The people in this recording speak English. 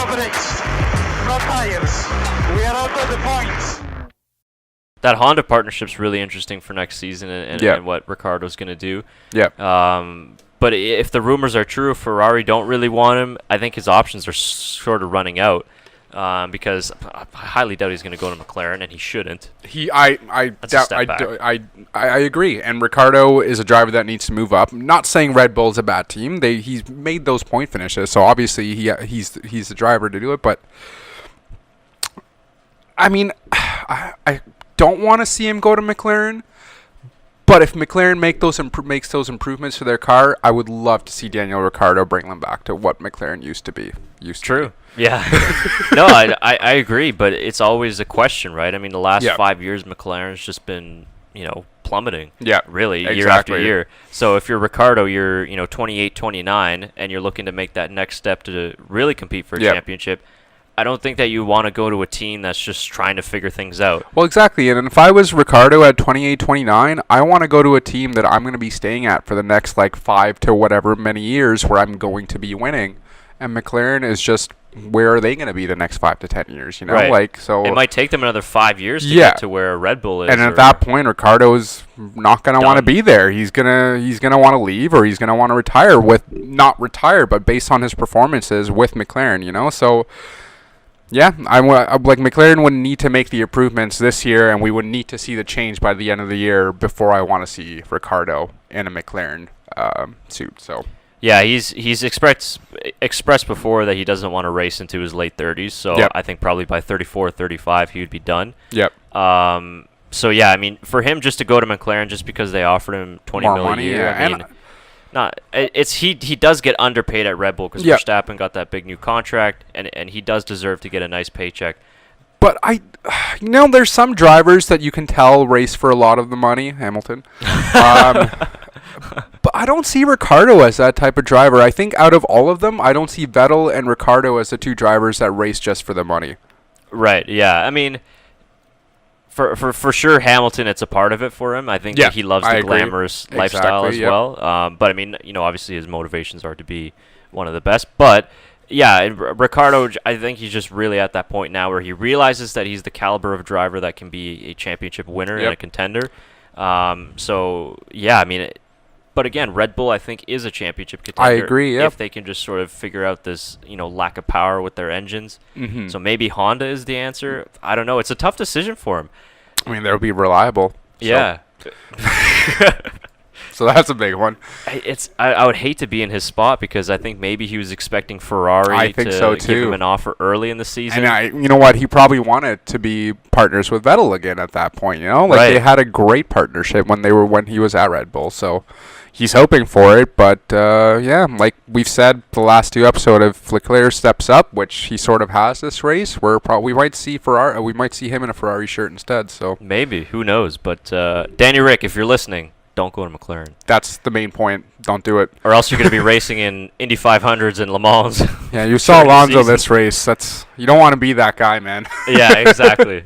no brakes, no tires. We are out of the points. That Honda partnership's really interesting for next season and what Ricciardo's going to do. Yeah. But if the rumors are true, Ferrari don't really want him. I think his options are sort of running out because I highly doubt he's going to go to McLaren, and he shouldn't. I agree. And Ricciardo is a driver that needs to move up. I'm not saying Red Bull's a bad team. He's made those point finishes, so obviously he's the driver to do it. But I mean, I don't want to see him go to McLaren. But if McLaren makes those improvements to their car, I would love to see Daniel Ricciardo bring them back to what McLaren used to be. True. Yeah. No, I agree, but it's always a question, right? I mean, the last 5 years, McLaren's just been, plummeting. Yeah. Really, year after year. So if you're Ricciardo, you're, 28, 29, and you're looking to make that next step to really compete for a championship, I don't think that you want to go to a team that's just trying to figure things out. Well, exactly. And if I was Ricciardo at 28, 29, I want to go to a team that I'm going to be staying at for the next 5 to whatever many years where I'm going to be winning. And McLaren is just, where are they going to be the next 5 to 10 years? Right. So it might take them another 5 years to get to where Red Bull is. And at that point, Ricciardo's not going to want to be there. He's gonna want to leave, or he's going to want to retire not retire, but based on his performances with McLaren. So. Yeah, McLaren would need to make the improvements this year, and we would need to see the change by the end of the year before I want to see Ricciardo in a McLaren suit. So yeah, he's expressed before that he doesn't want to race into his late 30s. So I think probably by 34, 35 he would be done. Yep. So yeah, I mean, for him just to go to McLaren just because they offered him $20 million a year, I mean. He does get underpaid at Red Bull because Verstappen got that big new contract, and he does deserve to get a nice paycheck. But there's some drivers that you can tell race for a lot of the money, Hamilton. But I don't see Ricciardo as that type of driver. I think out of all of them, I don't see Vettel and Ricciardo as the two drivers that race just for the money. Right. Yeah. I mean. For sure, Hamilton, it's a part of it for him. I think that he loves the glamorous lifestyle as well. But, I mean, obviously his motivations are to be one of the best. But, yeah, Ricciardo, I think he's just really at that point now where he realizes that he's the caliber of driver that can be a championship winner and a contender. So, yeah, I mean, but again, Red Bull, I think, is a championship contender. I agree, if they can just sort of figure out this, lack of power with their engines. Mm-hmm. So maybe Honda is the answer. I don't know. It's a tough decision for him. I mean, they'll be reliable. Yeah. So that's a big one. I would hate to be in his spot because I think maybe he was expecting Ferrari to give him an offer early in the season. And you know what? He probably wanted to be partners with Vettel again at that point. They had a great partnership when he was at Red Bull. So he's hoping for it. But like we've said the last two episodes, if Leclerc steps up, which he sort of has this race, we might see Ferrari. We might see him in a Ferrari shirt instead. So maybe, who knows? But Danny Ric, if you're listening, don't go to McLaren. That's the main point. Don't do it. Or else you're going to be racing in Indy 500s and Le Mans. Yeah, you saw Alonso this race. You don't want to be that guy, man. Yeah, exactly.